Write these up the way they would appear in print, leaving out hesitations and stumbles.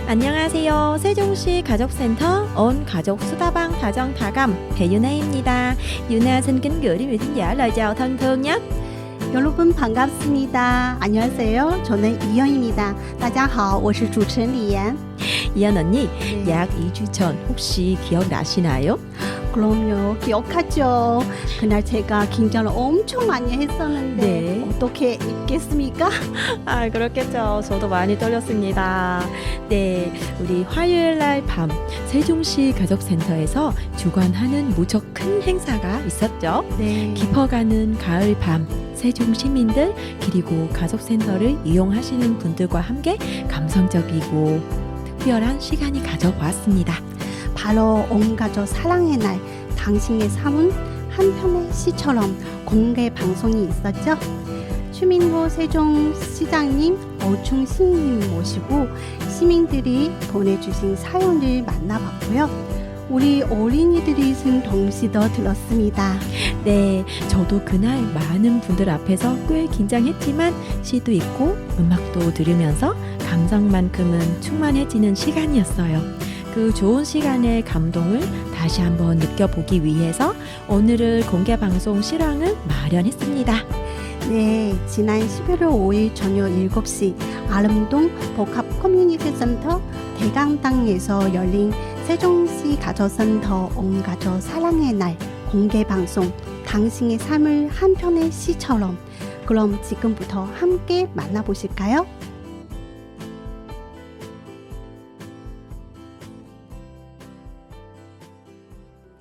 안녕하세요. 세종시 가족센터 온 가족 수다방 다정 다감 배윤아입니다. 윤아 xin kính gửi đến quý thính giả lời chào thân thương nhất. 여러분 반갑습니다. 안녕하세요. 저는 이현입니다. 大家好,我是主持人李妍. 이현 언니, 네. 약 2주 전 혹시 기억나시나요? 그럼요. 기억하죠. 그날 제가 긴장을 엄청 많이 했었는데 네. 어떻게 잊겠습니까? 아, 그렇겠죠. 저도 많이 떨렸습니다. 네, 우리 화요일 날 밤 세종시 가족센터에서 주관하는 무척 큰 행사가 있었죠. 네. 깊어가는 가을 밤 세종 시민들 그리고 가족센터를 이용하시는 분들과 함께 감성적이고 특별한 시간이 가져보았습니다. 바로 온 가족 사랑의 날, 당신의 삶은 한편의 시처럼 공개 방송이 있었죠. 추민호 세종시장님, 오충 시인님 모시고 시민들이 보내주신 사연을 만나봤고요. 우리 어린이들이 쓴 동시도 들었습니다. 네, 저도 그날 많은 분들 앞에서 꽤 긴장했지만 시도 읽고 음악도 들으면서 감성만큼은 충만해지는 시간이었어요. 그 좋은 시간의 감동을 다시 한번 느껴보기 위해서 오늘을 공개방송 실황을 마련했습니다. 네, 지난 11월 5일 저녁 7시 아름동 복합 커뮤니티 센터 대강당에서 열린 세종시 가족센터 온 가족 사랑의 날 공개 방송 당신의 삶을 한편의 시처럼. 그럼 지금부터 함께 만나보실까요?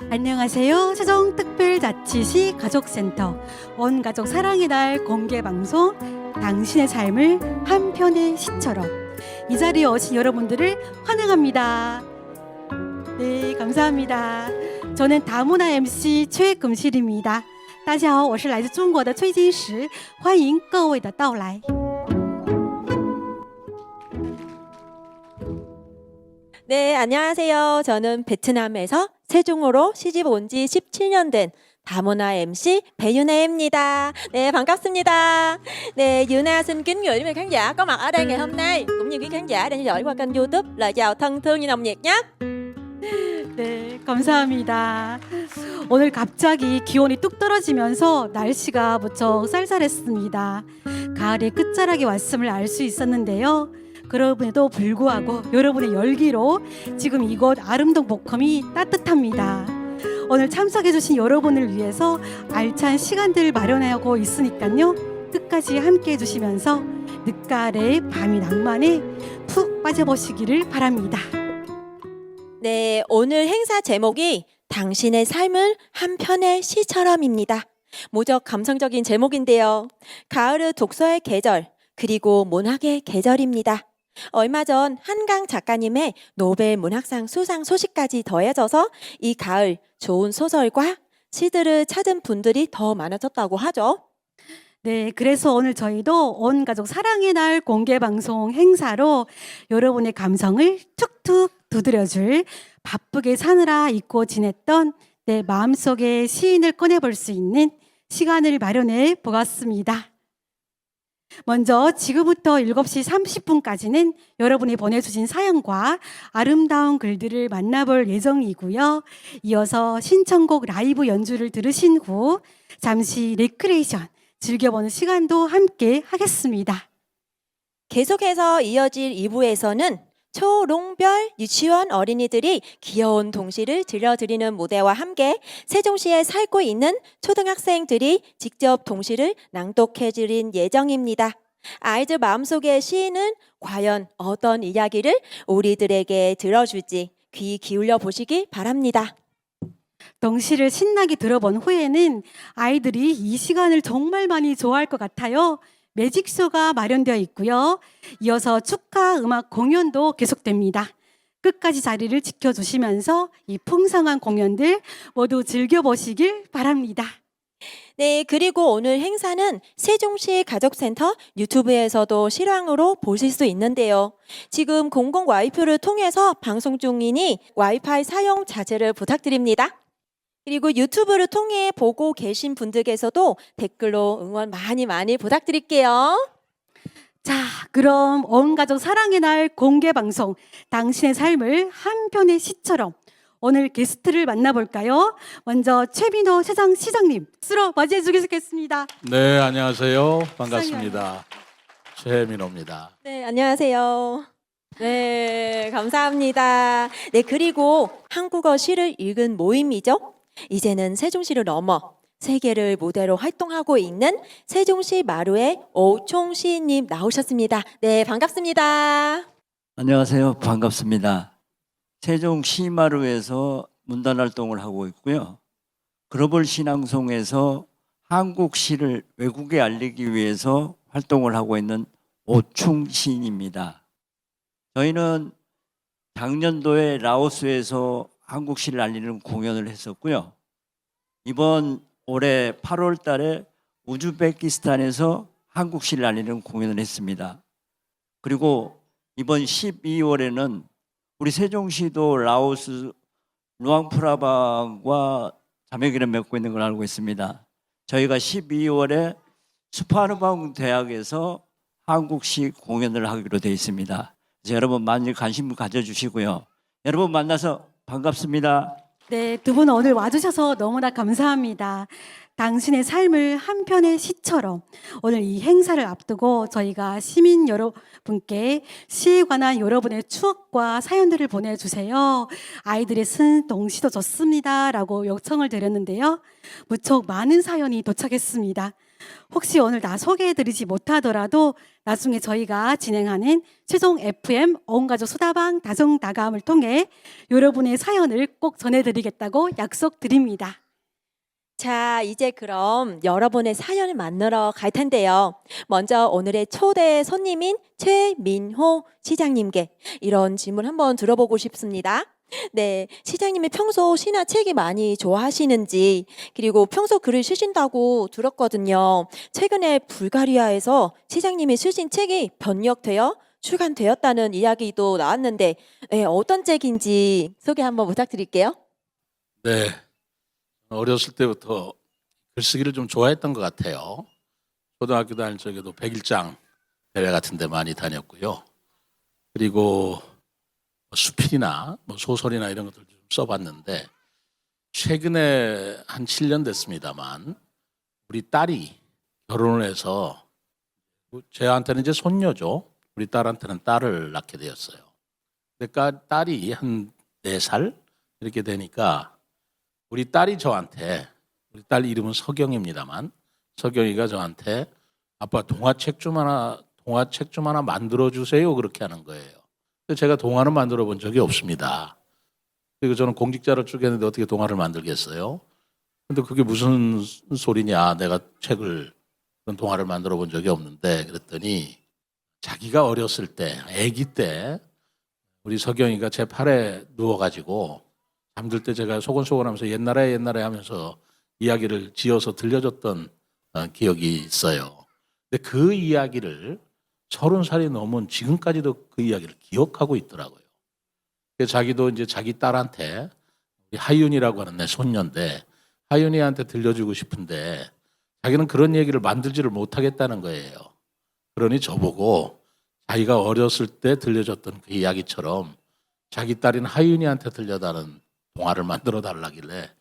안녕하세요. 세종특별자치시 가족센터 온가족 사랑의 날 공개방송 당신의 삶을 한편의 시처럼. 이 자리에 오신 여러분들을 환영합니다. 네, 감사합니다. 저는 다문화 MC 최금실입니다. 大家好，我是来自中国的崔金石，欢迎各位的到来。 네, 안녕하세요. 저는 베트남에서 세종으로 시집 온 지 17년 된 다문화 MC 배윤아입니다. 네, 반갑습니다. 네, Yuna xin kính gửi đến quý khán giả có mặt ở đây ngày hôm nay cũng như quý khán giả đang theo dõi qua kênh YouTube lời chào thân thương như nồng nhiệt nhé. 네, 감사합니다. 오늘 갑자기 기온이 뚝 떨어지면서 날씨가 무척 쌀쌀했습니다. 가을의 끝자락에 왔음을 알 수 있었는데요. 그럼에도 불구하고 여러분의 열기로 지금 이곳 아름동 복컴이 따뜻합니다. 오늘 참석해주신 여러분을 위해서 알찬 시간들 마련하고 있으니까요. 끝까지 함께 해주시면서 늦가을의 밤이 낭만에 푹 빠져보시기를 바랍니다. 네, 오늘 행사 제목이 당신의 삶을 한편의 시처럼입니다. 무척 감성적인 제목인데요. 가을은 독서의 계절, 그리고 문학의 계절입니다. 얼마 전 한강 작가님의 노벨 문학상 수상 소식까지 더해져서 이 가을 좋은 소설과 시들을 찾은 분들이 더 많아졌다고 하죠. 네, 그래서 오늘 저희도 온 가족 사랑의 날 공개 방송 행사로 여러분의 감성을 툭툭 두드려줄 바쁘게 사느라 잊고 지냈던 내 마음속의 시인을 꺼내볼 수 있는 시간을 마련해 보았습니다. 먼저 지금부터 7시 30분까지는 여러분이 보내주신 사연과 아름다운 글들을 만나볼 예정이고요. 이어서 신청곡 라이브 연주를 들으신 후 잠시 레크레이션 즐겨보는 시간도 함께 하겠습니다. 계속해서 이어질 2부에서는 초롱별 유치원 어린이들이 귀여운 동시를 들려드리는 무대와 함께 세종시에 살고 있는 초등학생들이 직접 동시를 낭독해 드릴 예정입니다. 아이들 마음속의 시인은 과연 어떤 이야기를 우리들에게 들어줄지 귀 기울여 보시기 바랍니다. 동시를 신나게 들어본 후에는 아이들이 이 시간을 정말 많이 좋아할 것 같아요. 매직쇼가 마련되어 있고요. 이어서 축하 음악 공연도 계속됩니다. 끝까지 자리를 지켜주시면서 이 풍성한 공연들 모두 즐겨보시길 바랍니다. 네, 그리고 오늘 행사는 세종시 가족센터 유튜브에서도 실황으로 보실 수 있는데요. 지금 공공 와이파이를 통해서 방송 중이니 와이파이 사용 자제를 부탁드립니다. 그리고 유튜브를 통해 보고 계신 분들께서도 댓글로 응원 많이 부탁드릴게요. 자, 그럼 온 가족 사랑의 날 공개 방송 당신의 삶을 한 편의 시처럼 오늘 게스트를 만나볼까요? 먼저 최민호 세상시장님 수로 맞이해 주시겠습니다. 네, 안녕하세요. 반갑습니다. 최민호입니다. 네, 안녕하세요. 네, 감사합니다. 네, 그리고 한국어 시를 읽은 모임이죠. 이제는 세종시를 넘어 세계를 무대로 활동하고 있는 세종시 마루의 오총 시인님 나오셨습니다. 네, 반갑습니다. 안녕하세요. 반갑습니다. 세종 시마루에서 문단 활동을 하고 있고요. 글로벌 신앙송에서 한국 시를 외국에 알리기 위해서 활동을 하고 있는 오충 시인입니다. 저희는 작년도에 라오스에서 한국 시를 알리는 공연을 했었고요. 이번 올해 8월 달에 우즈베키스탄에서 한국 시를 알리는 공연을 했습니다. 그리고 이번 12월에는 우리 세종시도 라오스 루앙프라방과 자매기를 맺고 있는 걸 알고 있습니다. 저희가 12월에 스파르방 대학에서 한국시 공연을 하기로 되어 있습니다. 그래서 여러분 많이 관심 가져주시고요. 여러분 만나서 반갑습니다. 네, 두 분 오늘 와주셔서 너무나 감사합니다. 당신의 삶을 한 편의 시처럼 오늘 이 행사를 앞두고 저희가 시민 여러분께 시에 관한 여러분의 추억과 사연들을 보내주세요. 아이들이 쓴 동시도 좋습니다 라고 요청을 드렸는데요. 무척 많은 사연이 도착했습니다. 혹시 오늘 다 소개해드리지 못하더라도 나중에 저희가 진행하는 최종 FM 온가족 소다방 다정다감을 통해 여러분의 사연을 꼭 전해드리겠다고 약속드립니다. 자, 이제 그럼 여러분의 사연을 만나러 갈 텐데요. 먼저 오늘의 초대 손님인 최민호 시장님께 이런 질문 한번 들어보고 싶습니다. 네, 시장님이 평소 시나 책이 많이 좋아하시는지, 그리고 평소 글을 쓰신다고 들었거든요. 최근에 불가리아에서 시장님이 쓰신 책이 번역되어 출간되었다는 이야기도 나왔는데, 네, 어떤 책인지 소개 한번 부탁드릴게요. 네, 어렸을 때부터 글쓰기를 좀 좋아했던 것 같아요. 초등학교 다닐 적에도 백일장 대회 같은 데 많이 다녔고요. 그리고 수필이나 소설이나 이런 것들 좀 써봤는데 최근에 한 7년 됐습니다만 우리 딸이 결혼을 해서 저한테는 이제 손녀죠. 우리 딸한테는 딸을 낳게 되었어요. 그러니까 딸이 한 4살 이렇게 되니까 우리 딸이 저한테, 우리 딸 이름은 서경입니다만 서경이가 저한테 아빠 동화책 좀 하나 만들어 주세요 그렇게 하는 거예요. 제가 동화는 만들어 본 적이 없습니다. 그리고 저는 공직자를 쭉 했는데 어떻게 동화를 만들겠어요? 근데 그게 무슨 소리냐, 내가 그런 동화를 만들어 본 적이 없는데 그랬더니 자기가 어렸을 때, 아기 때 우리 서경이가 제 팔에 누워가지고 잠들 때 제가 소곤소곤하면서 옛날에 하면서 이야기를 지어서 들려줬던 기억이 있어요. 근데 그 이야기를 30살이 넘은 지금까지도 그 이야기를 기억하고 있더라고요. 그래서 자기도 이제 자기 딸한테, 우리 하윤이라고 하는 내 손녀인데 하윤이한테 들려주고 싶은데 자기는 그런 얘기를 만들지를 못하겠다는 거예요. 그러니 저보고 자기가 어렸을 때 들려줬던 그 이야기처럼 자기 딸인 하윤이한테 들려다는 동화를 만들어 달라길래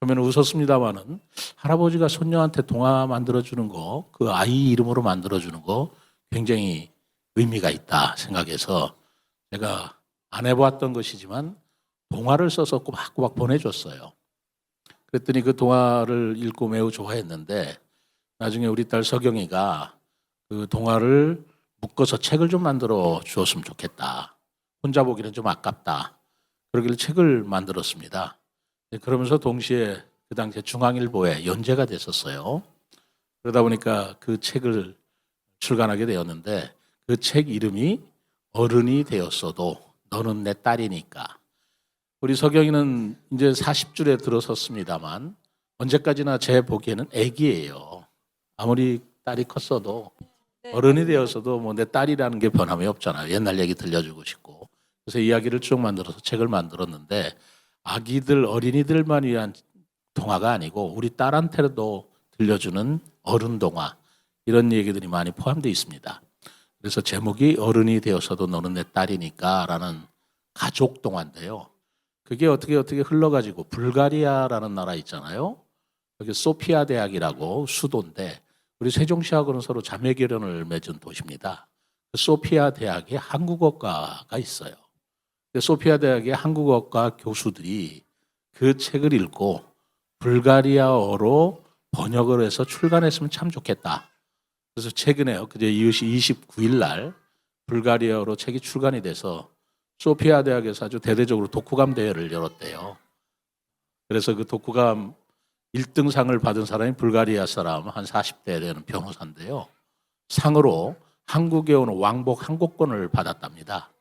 처음에는 웃었습니다마는 할아버지가 손녀한테 동화 만들어주는 거, 그 아이 이름으로 만들어주는 거 굉장히 의미가 있다 생각해서 제가 안 해보았던 것이지만 동화를 써서 꼬박꼬박 보내줬어요. 그랬더니 그 동화를 읽고 매우 좋아했는데 나중에 우리 딸 서경이가 그 동화를 묶어서 책을 좀 만들어 주었으면 좋겠다. 혼자 보기는 좀 아깝다. 그러길래 책을 만들었습니다. 그러면서 동시에 그 당시에 중앙일보에 연재가 됐었어요. 그러다 보니까 그 책을 출간하게 되었는데 그 책 이름이 어른이 되었어도 너는 내 딸이니까. 우리 서경이는 이제 40줄에 들어섰습니다만 언제까지나 제 보기에는 애기예요. 아무리 딸이 컸어도 어른이 되었어도 뭐 내 딸이라는 게 변함이 없잖아요. 옛날 얘기 들려주고 싶고. 그래서 이야기를 쭉 만들어서 책을 만들었는데 아기들, 어린이들만 위한 동화가 아니고 우리 딸한테도 들려주는 어른 동화 이런 얘기들이 많이 포함되어 있습니다. 그래서 제목이 어른이 되어서도 너는 내 딸이니까라는 가족 동화인데요. 그게 어떻게 흘러가지고 불가리아라는 나라 있잖아요. 여기 소피아 대학이라고 수도인데 우리 세종시하고는 서로 자매 결연을 맺은 도시입니다. 그 소피아 대학에 한국어과가 있어요. 소피아 대학의 한국어과 교수들이 그 책을 읽고 불가리아어로 번역을 해서 출간했으면 참 좋겠다. 그래서 최근에요. 그제 29일 날 불가리아어로 책이 출간이 돼서 소피아 대학에서 아주 대대적으로 독후감 대회를 열었대요. 그래서 그 독후감 1등상을 받은 사람이 불가리아 사람 한 40대 되는 변호사인데요. 상으로 한국에 온 왕복 항공권을 받았답니다.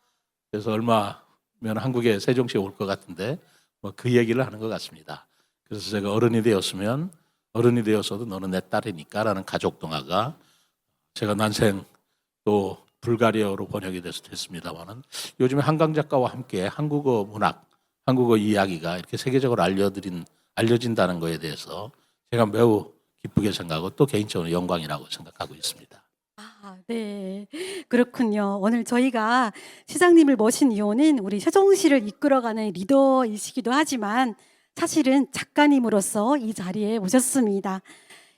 그래서 얼마면 한국에 세종시에 올 것 같은데 뭐 그 얘기를 하는 것 같습니다. 그래서 제가 어른이 되었어도 너는 내 딸이니까라는 가족 동화가 제가 난생 또 불가리아어로 번역이 돼서 됐습니다만은 요즘에 한강 작가와 함께 한국어 문학, 한국어 이야기가 이렇게 세계적으로 알려진다는 거에 대해서 제가 매우 기쁘게 생각하고 또 개인적으로 영광이라고 생각하고 있습니다. 아, 네. 그렇군요. 오늘 저희가 시장님을 모신 이유는 우리 세종시를 이끌어가는 리더이시기도 하지만 사실은 작가님으로서 이 자리에 오셨습니다.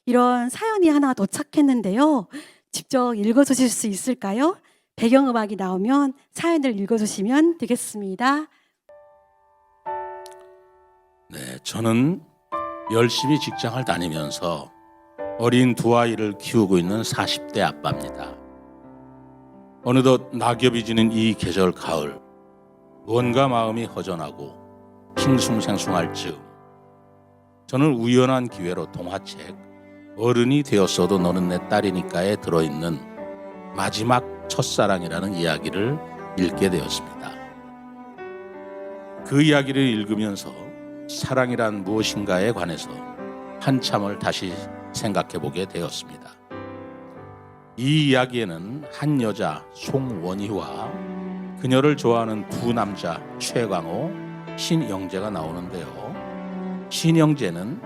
이런 사연이 하나 도착했는데요. 직접 읽어주실 수 있을까요? 배경음악이 나오면 사연을 읽어주시면 되겠습니다. 네, 저는 열심히 직장을 다니면서 어린 두 아이를 키우고 있는 40대 아빠입니다. 어느덧 낙엽이 지는 이 계절 가을, 무언가 마음이 허전하고 싱숭생숭할 즈음 저는 우연한 기회로 동화책 어른이 되었어도 너는 내 딸이니까에 들어있는 마지막 첫사랑이라는 이야기를 읽게 되었습니다. 그 이야기를 읽으면서 사랑이란 무엇인가에 관해서 한참을 다시 생각해 보게 되었습니다. 이 이야기에는 한 여자 송원희와 그녀를 좋아하는 두 남자 최광호, 신영재가 나오는데요. 신영재는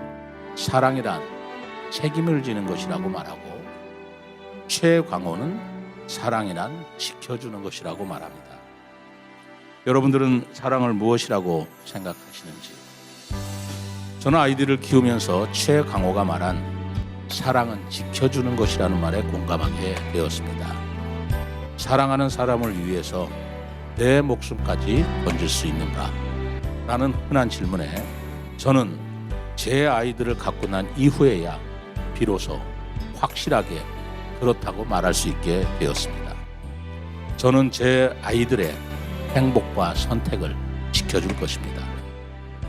사랑이란 책임을 지는 것이라고 말하고 최광호는 사랑이란 지켜주는 것이라고 말합니다. 여러분들은 사랑을 무엇이라고 생각하시는지? 저는 아이들을 키우면서 최광호가 말한 사랑은 지켜주는 것이라는 말에 공감하게 되었습니다. 사랑하는 사람을 위해서 내 목숨까지 던질 수 있는가? 라는 흔한 질문에 저는 제 아이들을 갖고 난 이후에야 비로소 확실하게 그렇다고 말할 수 있게 되었습니다. 저는 제 아이들의 행복과 선택을 지켜줄 것입니다.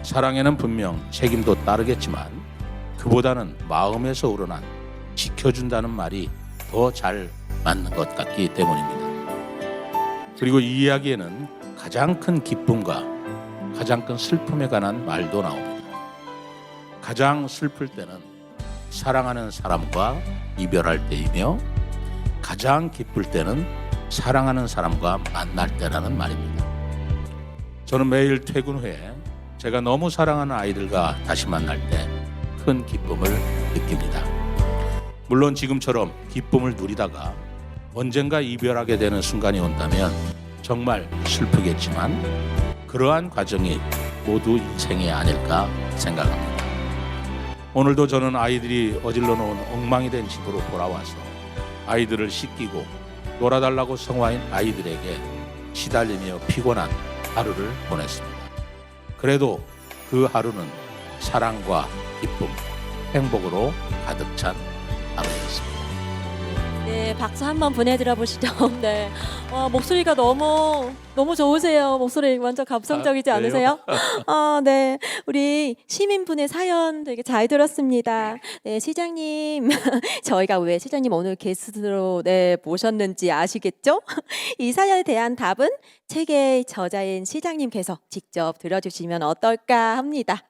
사랑에는 분명 책임도 따르겠지만 그보다는 마음에서 우러난 지켜준다는 말이 더 잘 맞는 것 같기 때문입니다. 그리고 이 이야기에는 가장 큰 기쁨과 가장 큰 슬픔에 관한 말도 나옵니다. 가장 슬플 때는 사랑하는 사람과 이별할 때이며 가장 기쁠 때는 사랑하는 사람과 만날 때라는 말입니다. 저는 매일 퇴근 후에 제가 너무 사랑하는 아이들과 다시 만날 때 큰 기쁨을 느낍니다. 물론 지금처럼 기쁨을 누리다가 언젠가 이별하게 되는 순간이 온다면 정말 슬프겠지만 그러한 과정이 모두 인생이 아닐까 생각합니다. 오늘도 저는 아이들이 어질러 놓은 엉망이 된 집으로 돌아와서 아이들을 씻기고 놀아달라고 성화인 아이들에게 시달리며 피곤한 하루를 보냈습니다. 그래도 그 하루는 사랑과 기쁨, 행복으로 가득 찬 하루였습니다. 네, 박수 한번 보내드려 보시죠. 네, 목소리가 너무 좋으세요. 목소리 완전 감성적이지 그래요? 않으세요? 네, 우리 시민분의 사연 되게 잘 들었습니다. 네, 시장님, 저희가 왜 시장님 오늘 게스트로 모셨는지 아시겠죠? 이 사연에 대한 답은 책의 저자인 시장님께서 직접 들어주시면 어떨까 합니다.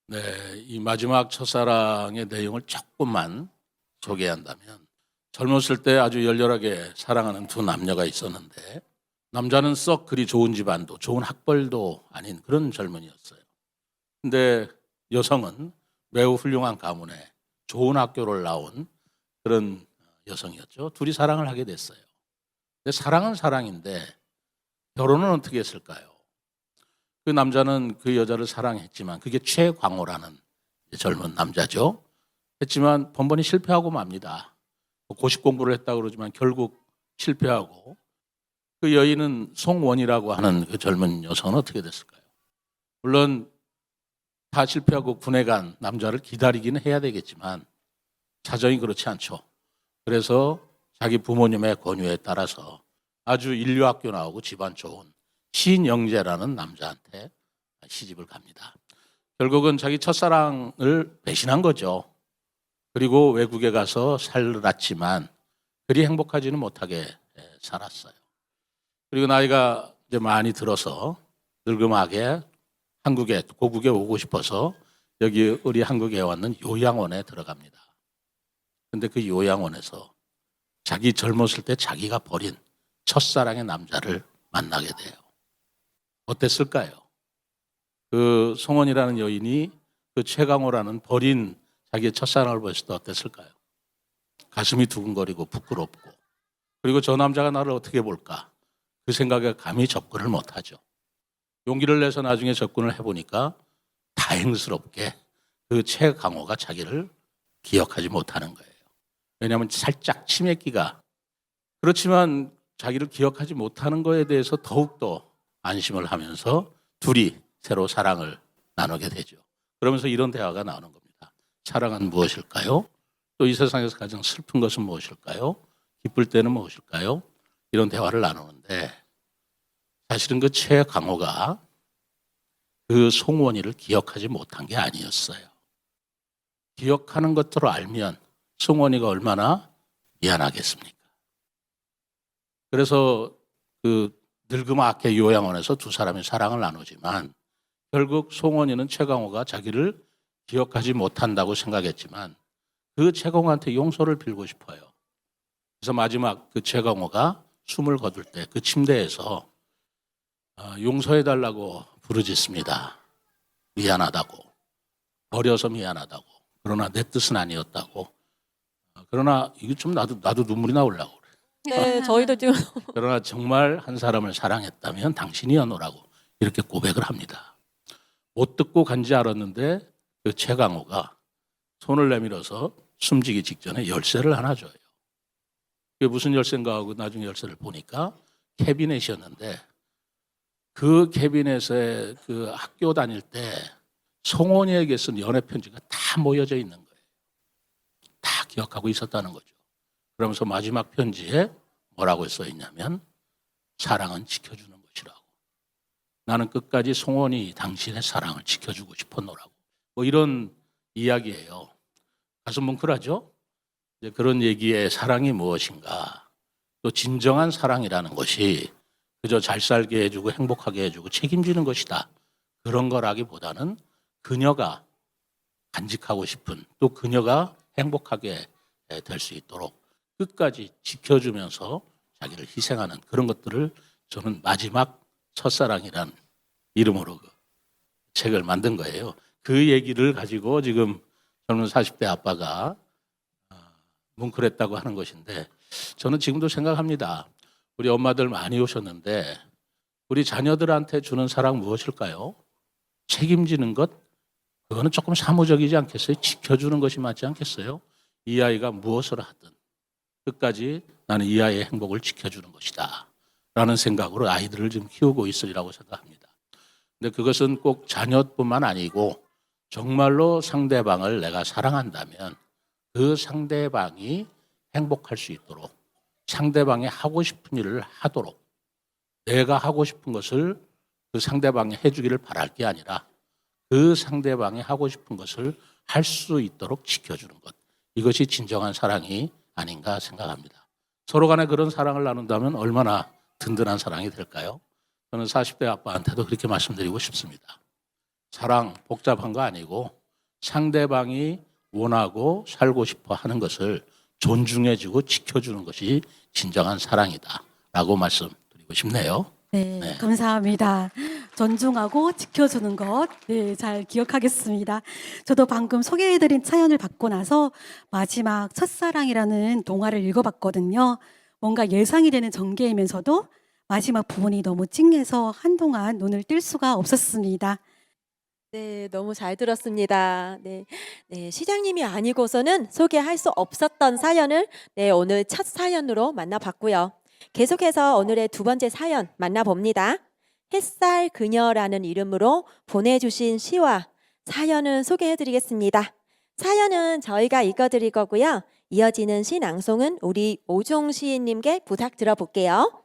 네, 이 마지막 첫사랑의 내용을 조금만 소개한다면 젊었을 때 아주 열렬하게 사랑하는 두 남녀가 있었는데 남자는 썩 그리 좋은 집안도 좋은 학벌도 아닌 그런 젊은이였어요. 근데 여성은 매우 훌륭한 가문에 좋은 학교를 나온 그런 여성이었죠. 둘이 사랑을 하게 됐어요. 근데 사랑은 사랑인데 결혼은 어떻게 했을까요? 그 남자는 그 여자를 사랑했지만 그게 최광호라는 젊은 남자죠. 했지만 번번이 실패하고 맙니다. 고시 공부를 했다고 그러지만 결국 실패하고 그 여인은 송원이라고 하는 그 젊은 여성은 어떻게 됐을까요? 물론 다 실패하고 군에 간 남자를 기다리기는 해야 되겠지만 사정이 그렇지 않죠. 그래서 자기 부모님의 권유에 따라서 아주 인류학교 나오고 집안 좋은 신영재라는 남자한테 시집을 갑니다. 결국은 자기 첫사랑을 배신한 거죠. 그리고 외국에 가서 살았지만 그리 행복하지는 못하게 살았어요. 그리고 나이가 이제 많이 들어서 늙음하게 한국에 고국에 오고 싶어서 여기 우리 한국에 왔는 요양원에 들어갑니다. 근데 그 요양원에서 자기 젊었을 때 자기가 버린 첫사랑의 남자를 만나게 돼요. 어땠을까요? 그 송원이라는 여인이 그 최강호라는 버린 자기의 첫사랑을 봤을 때 어땠을까요? 가슴이 두근거리고 부끄럽고 그리고 저 남자가 나를 어떻게 볼까? 그 생각에 감히 접근을 못하죠. 용기를 내서 나중에 접근을 해보니까 다행스럽게 그 최강호가 자기를 기억하지 못하는 거예요. 왜냐하면 살짝 치맥기가 그렇지만 자기를 기억하지 못하는 거에 대해서 더욱더 안심을 하면서 둘이 새로 사랑을 나누게 되죠. 그러면서 이런 대화가 나오는 겁니다. 사랑은 무엇일까요? 또 이 세상에서 가장 슬픈 것은 무엇일까요? 기쁠 때는 무엇일까요? 이런 대화를 나누는데 사실은 그 최강호가 그 송원이를 기억하지 못한 게 아니었어요. 기억하는 것들을 알면 송원이가 얼마나 미안하겠습니까? 그래서 그 늙음악회 요양원에서 두 사람이 사랑을 나누지만 결국 송원이는 최강호가 자기를 기억하지 못한다고 생각했지만 그 최강호한테 용서를 빌고 싶어요. 그래서 마지막 그 최강호가 숨을 거둘 때 그 침대에서 용서해달라고 부르짖습니다. 미안하다고. 버려서 미안하다고. 그러나 내 뜻은 아니었다고. 그러나 이게 좀 나도 눈물이 나오려고 그래. 네, 저희도 지금 그러나 정말 한 사람을 사랑했다면 당신이었노라고 이렇게 고백을 합니다. 못 듣고 간지 알았는데 그 최강호가 손을 내밀어서 숨지기 직전에 열쇠를 하나 줘요. 그게 무슨 열쇠인가 하고 나중에 열쇠를 보니까 캐비넷이었는데 그 캐비넷에 그 학교 다닐 때 송원이에게 쓴 연애 편지가 다 모여져 있는 거예요. 다 기억하고 있었다는 거죠. 그러면서 마지막 편지에 뭐라고 써 있냐면 사랑은 지켜주는 것이라고. 나는 끝까지 송원이 당신의 사랑을 지켜주고 싶었노라고. 뭐 이런 이야기예요. 가슴 뭉클하죠? 이제 그런 얘기에 사랑이 무엇인가? 또 진정한 사랑이라는 것이 그저 잘 살게 해주고 행복하게 해주고 책임지는 것이다. 그런 거라기보다는 그녀가 간직하고 싶은 또 그녀가 행복하게 될 수 있도록 끝까지 지켜주면서 자기를 희생하는 그런 것들을 저는 마지막 첫사랑이란 이름으로 그 책을 만든 거예요. 그 얘기를 가지고 지금 젊은 40대 아빠가 뭉클했다고 하는 것인데 저는 지금도 생각합니다. 우리 엄마들 많이 오셨는데 우리 자녀들한테 주는 사랑 무엇일까요? 책임지는 것? 그거는 조금 사무적이지 않겠어요? 지켜주는 것이 맞지 않겠어요? 이 아이가 무엇을 하든 끝까지 나는 이 아이의 행복을 지켜주는 것이다 라는 생각으로 아이들을 지금 키우고 있으리라고 생각합니다. 근데 그것은 꼭 자녀뿐만 아니고 정말로 상대방을 내가 사랑한다면 그 상대방이 행복할 수 있도록 상대방이 하고 싶은 일을 하도록 내가 하고 싶은 것을 그 상대방이 해주기를 바랄 게 아니라 그 상대방이 하고 싶은 것을 할 수 있도록 지켜주는 것. 이것이 진정한 사랑이 아닌가 생각합니다. 서로 간에 그런 사랑을 나눈다면 얼마나 든든한 사랑이 될까요? 저는 40대 아빠한테도 그렇게 말씀드리고 싶습니다. 사랑 복잡한 거 아니고 상대방이 원하고 살고 싶어 하는 것을 존중해주고 지켜주는 것이 진정한 사랑이다 라고 말씀드리고 싶네요. 네, 네. 감사합니다. 존중하고 지켜주는 것, 네, 잘 기억하겠습니다. 저도 방금 소개해드린 사연을 받고 나서 마지막 첫사랑이라는 동화를 읽어봤거든요. 뭔가 예상이 되는 전개이면서도 마지막 부분이 너무 찡해서 한동안 눈을 뜰 수가 없었습니다. 네, 너무 잘 들었습니다. 네, 네, 시장님이 아니고서는 소개할 수 없었던 사연을 오늘 첫 사연으로 만나봤고요. 계속해서 오늘의 두 번째 사연 만나봅니다. 햇살 그녀라는 이름으로 보내주신 시와 사연을 소개해드리겠습니다. 사연은 저희가 읽어드릴 거고요. 이어지는 시 낭송은 우리 오종 시인님께 부탁 들어볼게요.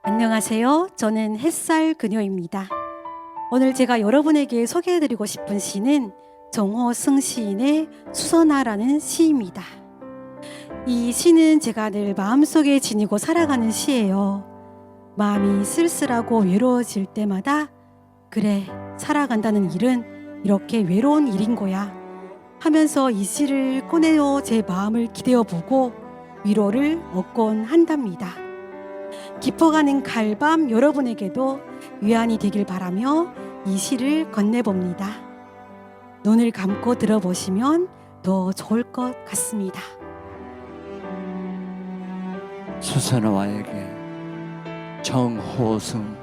안녕하세요. 저는 햇살 그녀입니다. 오늘 제가 여러분에게 소개해드리고 싶은 시는 정호승 시인의 수선화라는 시입니다. 이 시는 제가 늘 마음속에 지니고 살아가는 시예요. 마음이 쓸쓸하고 외로워질 때마다 그래, 살아간다는 일은 이렇게 외로운 일인 거야 하면서 이 시를 꺼내어 제 마음을 기대어보고 위로를 얻곤 한답니다. 깊어가는 가을밤 여러분에게도 위안이 되길 바라며 이 시를 건네봅니다. 눈을 감고 들어보시면 더 좋을 것 같습니다. 수선화에게 정호승.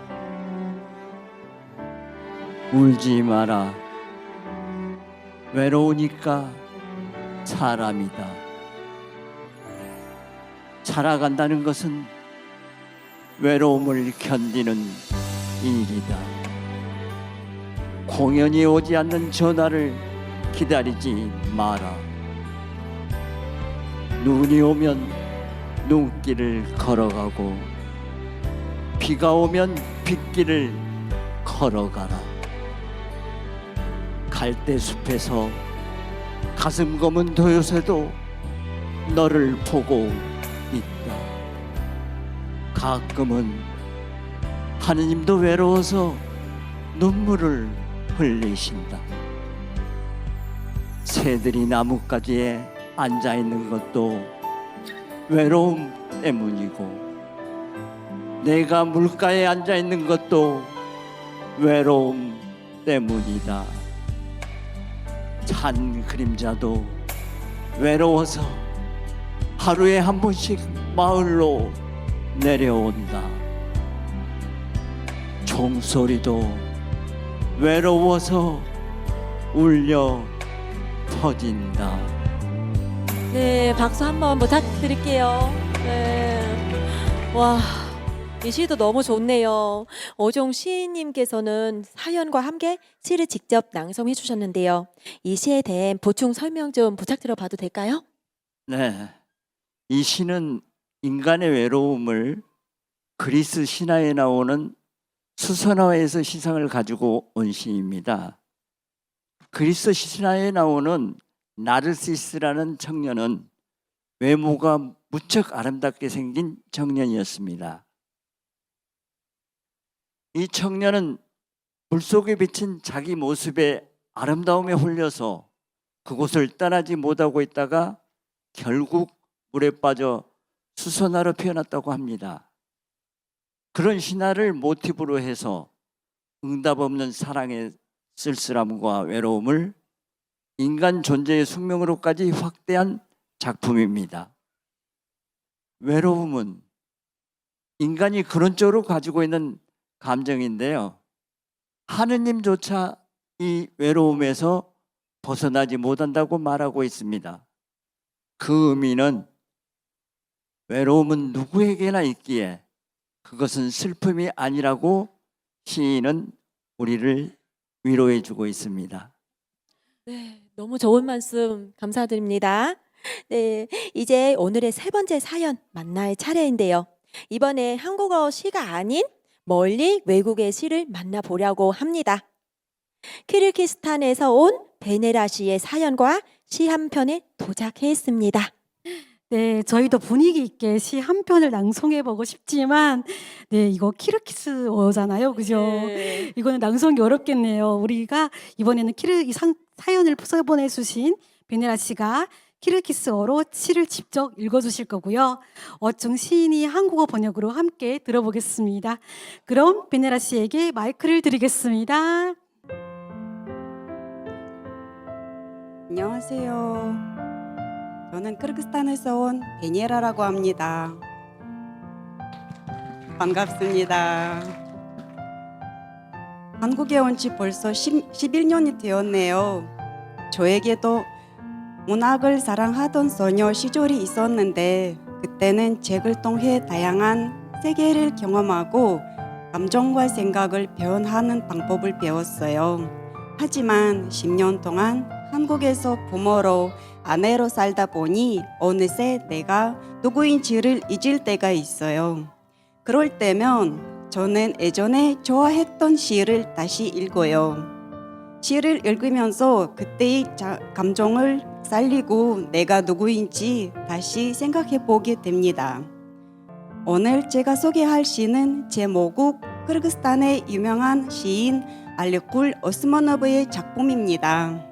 울지 마라. 외로우니까 사람이다. 살아간다는 것은 외로움을 견디는 일이다. 공연이 오지 않는 전화를 기다리지 마라. 눈이 오면 눈길을 걸어가고 비가 오면 빗길을 걸어가라. 갈대숲에서 가슴 검은 도요새도 너를 보고 있다. 가끔은 하느님도 외로워서 눈물을 흘리신다. 새들이 나뭇가지에 앉아 있는 것도 외로움 때문이고 내가 물가에 앉아 있는 것도 외로움 때문이다. 찬 그림자도 외로워서 하루에 한 번씩 마을로 내려온다. 종소리도 외로워서 울려 터진다. 네, 박수 한번 부탁드릴게요. 네. 와, 이 시도 너무 좋네요. 오종 시인님께서는 사연과 함께 시를 직접 낭송해 주셨는데요. 이 시에 대한 보충 설명 좀 부탁드려봐도 될까요? 네, 이 시는 인간의 외로움을 그리스 신화에 나오는 수선화에서 시상을 가지고 온 시입니다. 그리스 신화에 나오는 나르시스라는 청년은 외모가 무척 아름답게 생긴 청년이었습니다. 이 청년은 물속에 비친 자기 모습의 아름다움에 홀려서 그곳을 떠나지 못하고 있다가 결국 물에 빠져 수선화로 피어났다고 합니다. 그런 신화를 모티브로 해서 응답 없는 사랑의 쓸쓸함과 외로움을 인간 존재의 숙명으로까지 확대한 작품입니다. 외로움은 인간이 근원적으로 가지고 있는 감정인데요. 하느님조차 이 외로움에서 벗어나지 못한다고 말하고 있습니다. 그 의미는 외로움은 누구에게나 있기에 그것은 슬픔이 아니라고 시인은 우리를 위로해 주고 있습니다. 네, 너무 좋은 말씀 감사드립니다. 네, 이제 오늘의 세 번째 사연 만날 차례인데요. 이번에 한국어 시가 아닌 멀리 외국의 시를 만나보려고 합니다. 키르기스탄에서 온 베네라 씨의 사연과 시 한 편에 도착했습니다. 네, 저희도 분위기 있게 시 한 편을 낭송해보고 싶지만, 네, 이거 키르키스어잖아요, 그죠? 네. 이거는 낭송이 어렵겠네요. 우리가 이번에는 사연을 보내주신 베네라 씨가 키르키스어로 시를 직접 읽어주실 거고요. 어중 시인이 한국어 번역으로 함께 들어보겠습니다. 그럼 베네라 씨에게 마이크를 드리겠습니다. 안녕하세요. 저는 키르기스탄에서 온 베니에라라고 합니다. 반갑습니다. 한국에 온 지 벌써 11년이 되었네요. 저에게도 문학을 사랑하던 소녀 시절이 있었는데 그때는 책을 통해 다양한 세계를 경험하고 감정과 생각을 표현하는 방법을 배웠어요. 하지만 10년 동안 한국에서 부모로 아내로 살다 보니 어느새 내가 누구인지를 잊을 때가 있어요. 그럴 때면 저는 예전에 좋아했던 시를 다시 읽어요. 시를 읽으면서 그때의 감정을 살리고 내가 누구인지 다시 생각해 보게 됩니다. 오늘 제가 소개할 시는 제목은 키르기스탄의 유명한 시인 알리쿨 오스모노브의 작품입니다.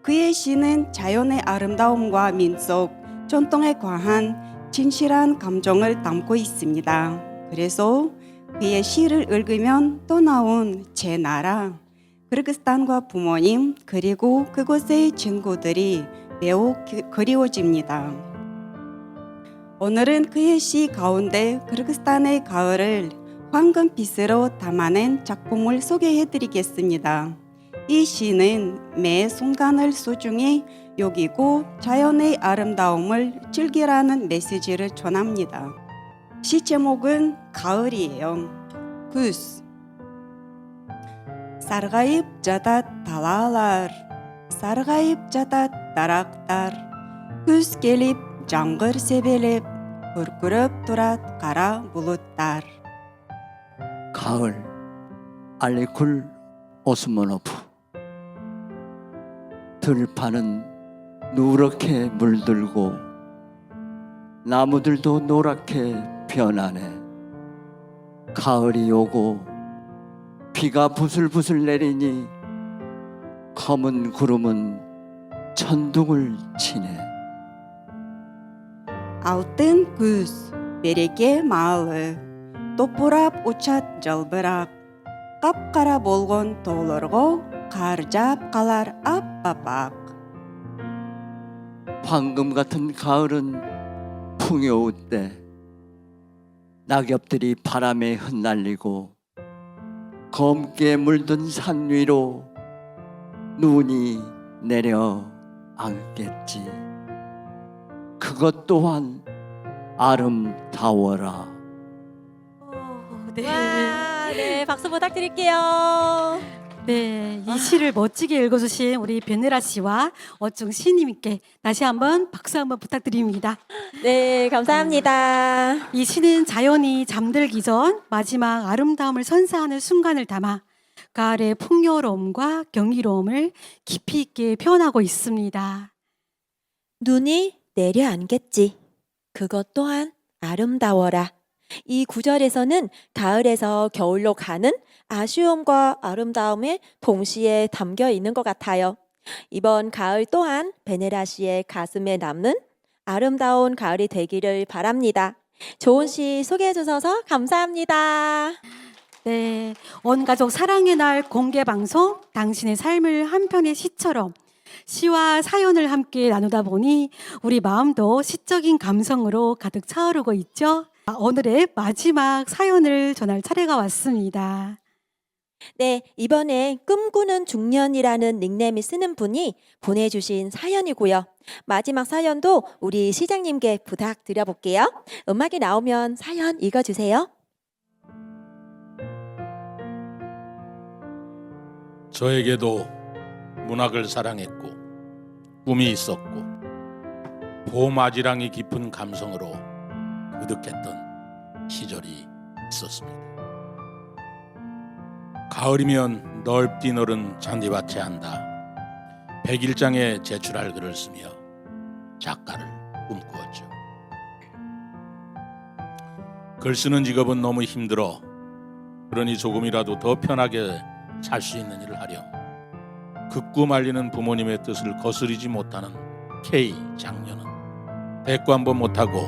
그의 시는 자연의 아름다움과 민속, 전통에 관한 진실한 감정을 담고 있습니다. 그래서 그의 시를 읽으면 떠나온 제 나라, 키르기스탄과 부모님 그리고 그곳의 친구들이 매우 그리워집니다. 오늘은 그의 시 가운데 키르기스탄의 가을을 황금빛으로 담아낸 작품을 소개해드리겠습니다. 이 시는 매 순간을 소중히 여기고 자연의 아름다움을 즐기라는 메시지를 전합니다. 시 제목은 가을이에요. Güz. Sargayıp jatat dalalar, sargayıp jatat daraktar. Güz gelip жаңғыр себелеп, күркіріп тұрат қара бұлыттар. 가을 알리쿨 오스모노프. 들판은 누렇게 물들고 나무들도 노랗게 변하네. 가을이 오고 비가 부슬부슬 내리니 검은 구름은 천둥을 치네. Алтын күз, береке малы, топырап учат жалбырак. Қап-қара болған тоолорго қар жаап қалар аппапақ. 황금 같은 가을은 풍요우 때 낙엽들이 바람에 흩날리고 검게 물든 산 위로 눈이 내려앉겠지. 그것 또한 아름다워라. 네. 와, 네, 박수 부탁드릴게요. 네, 이 시를 멋지게 읽어주신 우리 베네라 씨와 어중 시님께 다시 한번 박수 한번 부탁드립니다. 네, 감사합니다. 이 시는 자연이 잠들기 전 마지막 아름다움을 선사하는 순간을 담아 가을의 풍요로움과 경이로움을 깊이 있게 표현하고 있습니다. 눈이 내려앉겠지. 그것 또한 아름다워라. 이 구절에서는 가을에서 겨울로 가는 아쉬움과 아름다움이 동시에 담겨 있는 것 같아요. 이번 가을 또한 베네라 씨의 가슴에 남는 아름다운 가을이 되기를 바랍니다. 좋은 시 소개해 주셔서 감사합니다. 네, 온 가족 사랑의 날 공개 방송 당신의 삶을 한 편의 시처럼 시와 사연을 함께 나누다 보니 우리 마음도 시적인 감성으로 가득 차오르고 있죠. 오늘의 마지막 사연을 전할 차례가 왔습니다. 네, 이번에 꿈꾸는 중년이라는 닉네임을 쓰는 분이 보내주신 사연이고요. 마지막 사연도 우리 시장님께 부탁드려볼게요. 음악이 나오면 사연 읽어주세요. 저에게도 문학을 사랑했고 꿈이 있었고 봄아지랑이 깊은 감성으로 그득했던 시절이 있었습니다. 가을이면 넓디 넓은 잔디밭에 앉아 백일장에 제출할 글을 쓰며 작가를 꿈꾸었죠. 글 쓰는 직업은 너무 힘들어 그러니 조금이라도 더 편하게 살 수 있는 일을 하렴. 극구 말리는 부모님의 뜻을 거스르지 못하는 K 장녀는 대꾸 한번 못하고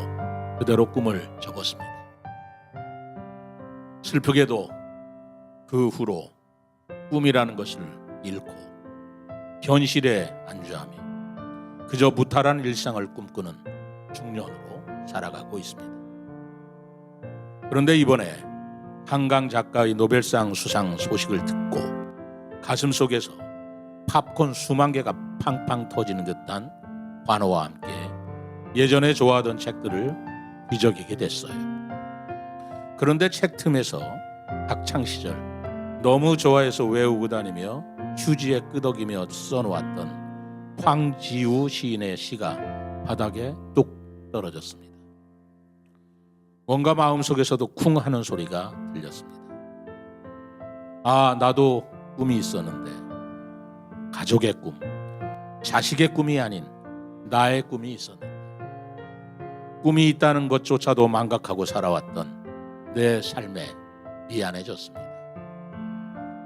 그대로 꿈을 접었습니다. 슬프게도 그 후로 꿈이라는 것을 잃고 현실에 안주하며 그저 무탈한 일상을 꿈꾸는 중년으로 살아가고 있습니다. 그런데 이번에 한강 작가의 노벨상 수상 소식을 듣고 가슴 속에서 팝콘 수만 개가 팡팡 터지는 듯한 환호와 함께 예전에 좋아하던 책들을 뒤적이게 됐어요. 그런데 책 틈에서 학창 시절 너무 좋아해서 외우고 다니며 휴지에 끄덕이며 써놓았던 황지우 시인의 시가 바닥에 뚝 떨어졌습니다. 뭔가 마음속에서도 쿵 하는 소리가 들렸습니다. 아, 나도 꿈이 있었는데 가족의 꿈, 자식의 꿈이 아닌 나의 꿈이 있었는데 꿈이 있다는 것조차도 망각하고 살아왔던 내 삶에 미안해졌습니다.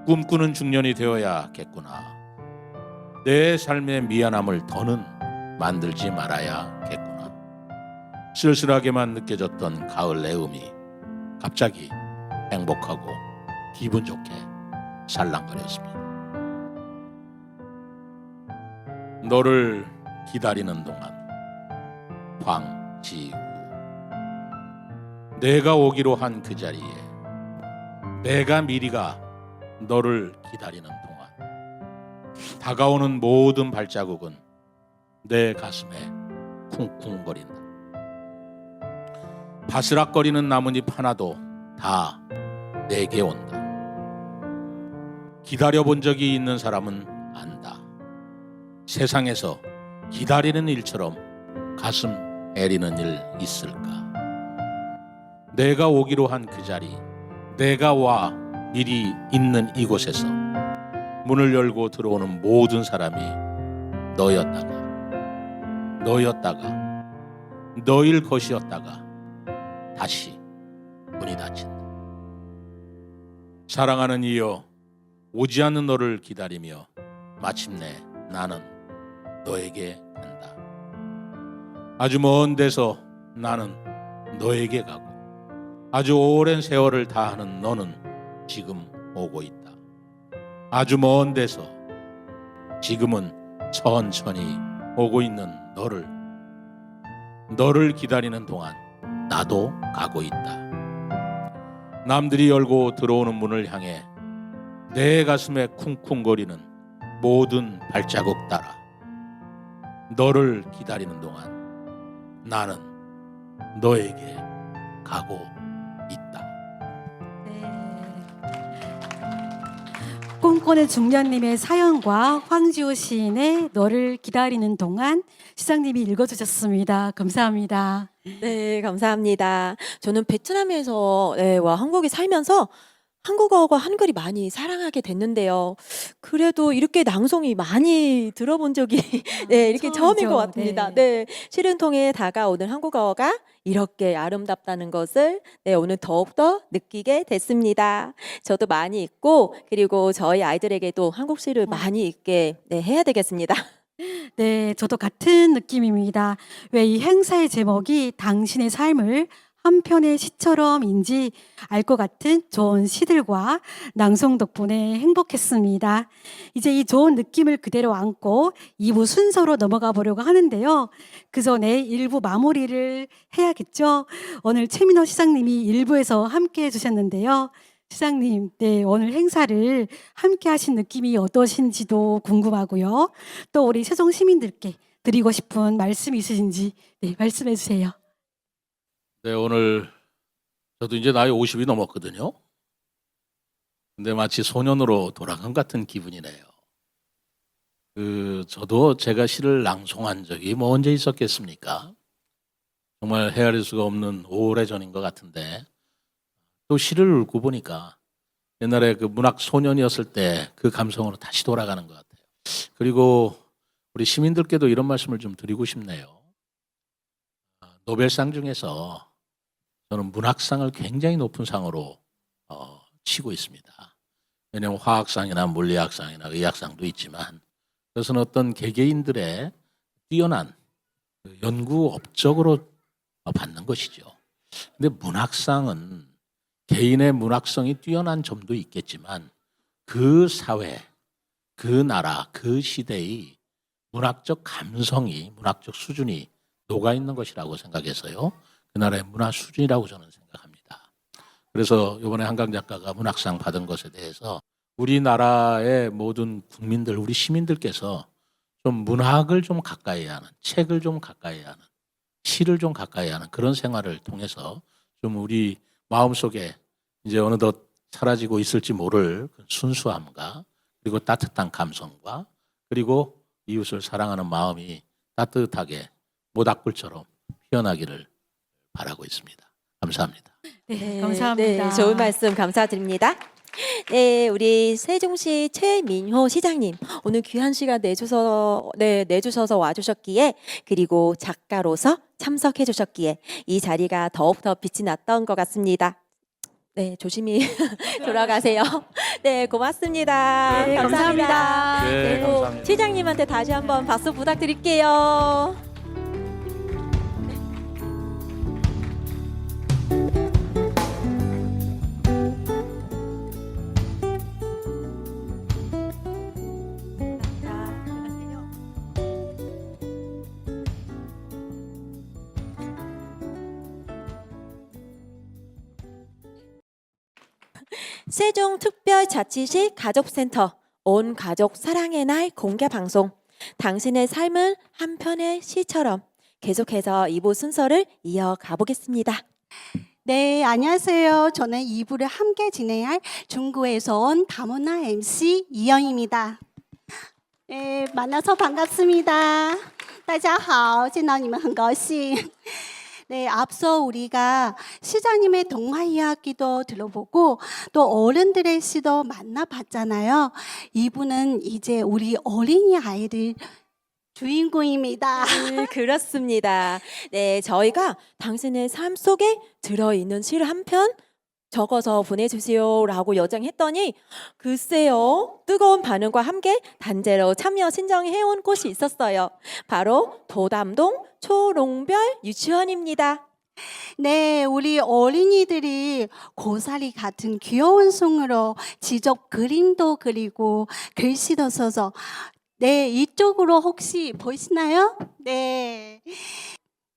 꿈꾸는 중년이 되어야겠구나. 내 삶의 미안함을 더는 만들지 말아야겠구나. 쓸쓸하게만 느껴졌던 가을 내음이 갑자기 행복하고 기분 좋게 살랑거렸습니다. 너를 기다리는 동안 황지우. 내가 오기로 한 그 자리에 내가 미리가 너를 기다리는 동안 다가오는 모든 발자국은 내 가슴에 쿵쿵거린다. 바스락거리는 나뭇잎 하나도 다 내게 온다. 기다려본 적이 있는 사람은 안다. 세상에서 기다리는 일처럼 가슴 애리는 일 있을까? 내가 오기로 한 그 자리, 내가 와 미리 있는 이곳에서 문을 열고 들어오는 모든 사람이 너였다가 너일 것이었다가 다시 문이 닫힌다. 사랑하는 이여, 오지 않는 너를 기다리며 마침내 나는 너에게 간다. 아주 먼 데서 나는 너에게 가고 아주 오랜 세월을 다하는 너는 지금 오고 있다. 아주 먼 데서 지금은 천천히 오고 있는 너를 기다리는 동안 나도 가고 있다. 남들이 열고 들어오는 문을 향해 내 가슴에 쿵쿵거리는 모든 발자국 따라 너를 기다리는 동안 나는 너에게 가고 있다. 꿈꾸는 중년님의 사연과 황지호 시인의 너를 기다리는 동안 시장님이 읽어주셨습니다. 감사합니다. 네, 감사합니다. 저는 베트남에서 와 한국에 살면서 한국어과 한글이 많이 사랑하게 됐는데요. 그래도 이렇게 낭송이 많이 들어본 적이 이렇게 처음인 것 같습니다. 네, 시를 통해 다가오는 한국어가 이렇게 아름답다는 것을 오늘 더욱더 느끼게 됐습니다. 저도 많이 읽고 그리고 저희 아이들에게도 한국 시를 많이 읽게 해야 되겠습니다. 네, 저도 같은 느낌입니다. 왜 이 행사의 제목이 당신의 삶을 한 편의 시처럼인지 알 것 같은 좋은 시들과 낭송 덕분에 행복했습니다. 이제 이 좋은 느낌을 그대로 안고 2부 순서로 넘어가 보려고 하는데요. 그 전에 1부 마무리를 해야겠죠. 오늘 최민호 시장님이 1부에서 함께 해주셨는데요. 시장님, 오늘 행사를 함께 하신 느낌이 어떠신지도 궁금하고요. 또 우리 세종 시민들께 드리고 싶은 말씀이 있으신지 말씀해 주세요. 네, 오늘 저도 이제 나이 50이 넘었거든요. 근데 마치 소년으로 돌아간 같은 기분이네요. 저도 제가 시를 낭송한 적이 언제 있었겠습니까? 정말 헤아릴 수가 없는 오래전인 것 같은데 또 시를 읽고 보니까 옛날에 그 문학 소년이었을 때 그 감성으로 다시 돌아가는 것 같아요. 그리고 우리 시민들께도 이런 말씀을 좀 드리고 싶네요. 노벨상 중에서 저는 문학상을 굉장히 높은 상으로 치고 있습니다. 왜냐하면 화학상이나 물리학상이나 의학상도 있지만 그것은 어떤 개개인들의 뛰어난 연구 업적으로 받는 것이죠. 근데 문학상은 개인의 문학성이 뛰어난 점도 있겠지만 그 사회, 그 나라, 그 시대의 문학적 감성이, 문학적 수준이 녹아 있는 것이라고 생각해서요. 그 나라의 문화 수준이라고 저는 생각합니다. 그래서 이번에 한강 작가가 문학상 받은 것에 대해서 우리나라의 모든 국민들, 우리 시민들께서 좀 문학을 좀 가까이 하는, 책을 좀 가까이 하는, 시를 좀 가까이 하는 그런 생활을 통해서 좀 우리 마음속에 이제 어느덧 사라지고 있을지 모를 그 순수함과 그리고 따뜻한 감성과 그리고 이웃을 사랑하는 마음이 따뜻하게 모닥불처럼 피어나기를 바라고 있습니다. 감사합니다. 네, 감사합니다. 네, 좋은 말씀 감사드립니다. 네, 우리 세종시 최민호 시장님 오늘 귀한 시간 내주셔서 와주셨기에 그리고 작가로서 참석해 주셨기에 이 자리가 더욱더 빛이 났던 것 같습니다. 네, 조심히 돌아가세요. 네, 고맙습니다. 네, 감사합니다. 감사합니다. 네, 그리고 감사합니다. 시장님한테 다시 한번 박수 부탁드릴게요. 세종특별자치시 가족센터 온 가족 사랑의 날 공개 방송 당신의 삶은 한 편의 시처럼 계속해서 2부 순서를 이어가 보겠습니다. 네, 안녕하세요. 저는 2부를 함께 진행할 중구에서 온 다문화 MC 이영입니다. 네, 만나서 반갑습니다. 大家好,见到你们很高兴. 네, 앞서 우리가 시장님의 동화 이야기도 들어보고 또 어른들의 시도 만나봤잖아요. 이분은 이제 우리 어린이 아이들 주인공입니다. 네, 그렇습니다. 네, 저희가 당신의 삶 속에 들어있는 시를 한 편 적어서 보내주세요라고 요청했더니 글쎄요, 뜨거운 반응과 함께 단체로 참여 신청해온 곳이 있었어요. 바로 도담동 초롱별 유치원입니다. 네, 우리 어린이들이 고사리 같은 귀여운 손으로 직접 그림도 그리고 글씨도 써서 네, 이쪽으로 혹시 보이시나요? 네.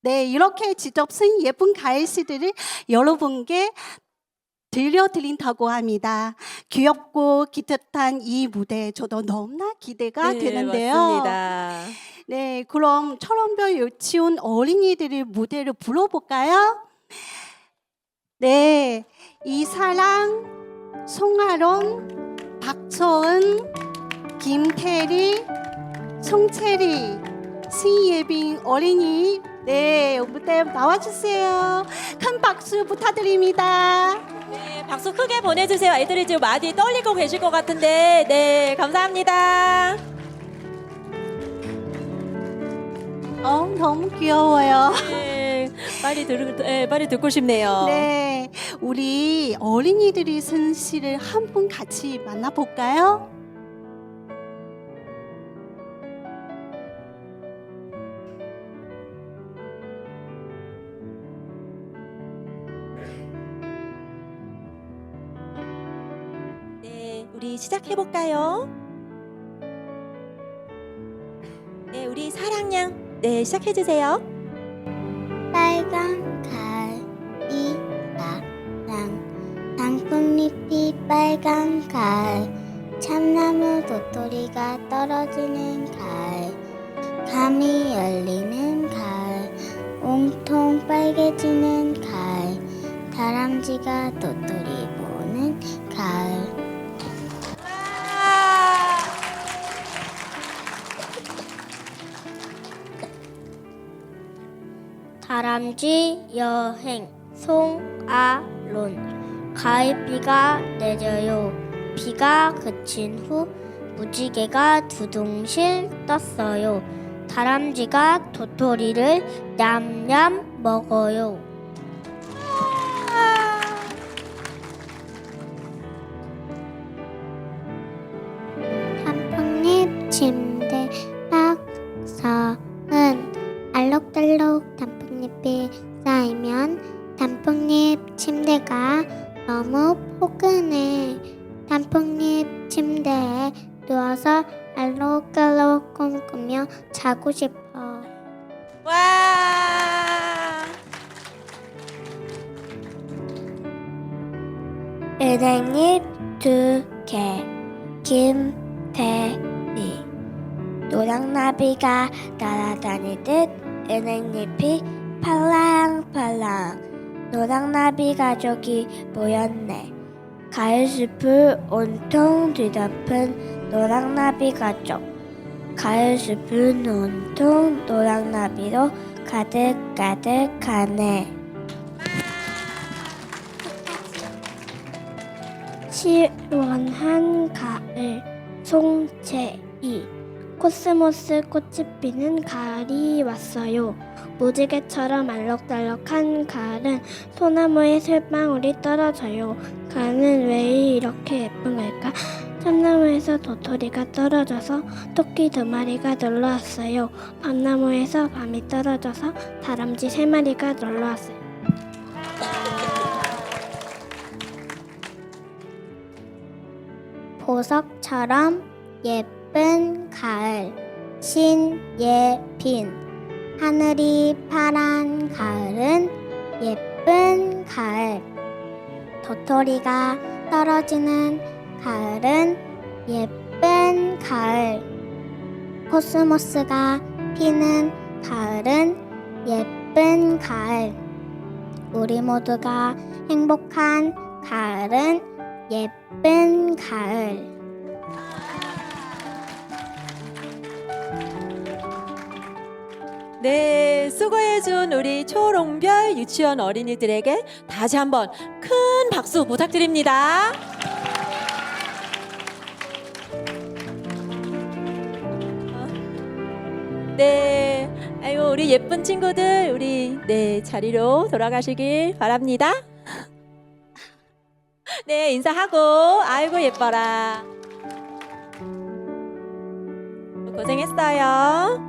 네, 이렇게 직접 쓴 예쁜 글씨들을 여러분께 들려드린다고 합니다. 귀엽고 기특한 이 무대 저도 너무나 기대가 되는데요. 맞습니다. 네, 그럼 초롱별 유치원 어린이들의 무대를 불러볼까요? 네, 이사랑, 송아론, 박서은, 김태리, 송채리, 신예빈 어린이 네, 무대 나와주세요. 큰 박수 부탁드립니다. 네, 박수 크게 보내주세요. 애들이 지금 많이 떨리고 계실 것 같은데, 네, 감사합니다. 너무 귀여워요. 네, 빨리 듣고 싶네요. 네, 우리 어린이들이 쓴 시를 한 분 같이 만나볼까요? 네, 우리 시작해볼까요? 네, 우리 사랑양, 네, 시작해주세요. 빨간 가을이 나랑 단풍잎이 빨간 가을 참나무 도토리가 떨어지는 가을 감이 열리는 가을 온통 빨개지는 가을 다람쥐가 도토리 보는 가을 다람쥐 여행 송아론 가을비가 내려요 비가 그친 후 무지개가 두둥실 떴어요 다람쥐가 도토리를 냠냠 먹어요 단풍잎 침대 박서은 알록달록 단풍잎이 쌓이면 단풍잎 침대가 너무 포근해 단풍잎 침대에 누워서 알록달록 꿈꾸며 자고 싶어. 와! 은행잎 2개 김태리. 노랑나비가 날아다니듯 은행잎이 팔랑팔랑. 노랑나비 가족이 모였네. 가을숲을 온통 뒤덮은 노랑나비 가족. 가을숲은 온통 노랑나비로 가득가득하네. 시원한 가을 송채이. 코스모스 꽃이 피는 가을이 왔어요. 무지개처럼 알록달록한 가을은 소나무에 솔방울이 떨어져요. 가을은 왜 이렇게 예쁜 걸까? 참나무에서 도토리가 떨어져서 토끼 2마리가 놀러왔어요. 밤나무에서 밤이 떨어져서 다람쥐 3마리가 놀러왔어요. 보석처럼 예쁜 가을 신예빈. 하늘이 파란 가을은 예쁜 가을. 도토리가 떨어지는 가을은 예쁜 가을. 코스모스가 피는 가을은 예쁜 가을. 우리 모두가 행복한 가을은 예쁜 가을. 네, 수고해준 우리 초롱별 유치원 어린이들에게 다시 한번 큰 박수 부탁드립니다. 네, 아유 우리 예쁜 친구들 우리 네 자리로 돌아가시길 바랍니다. 네, 인사하고 아이고 예뻐라. 고생했어요.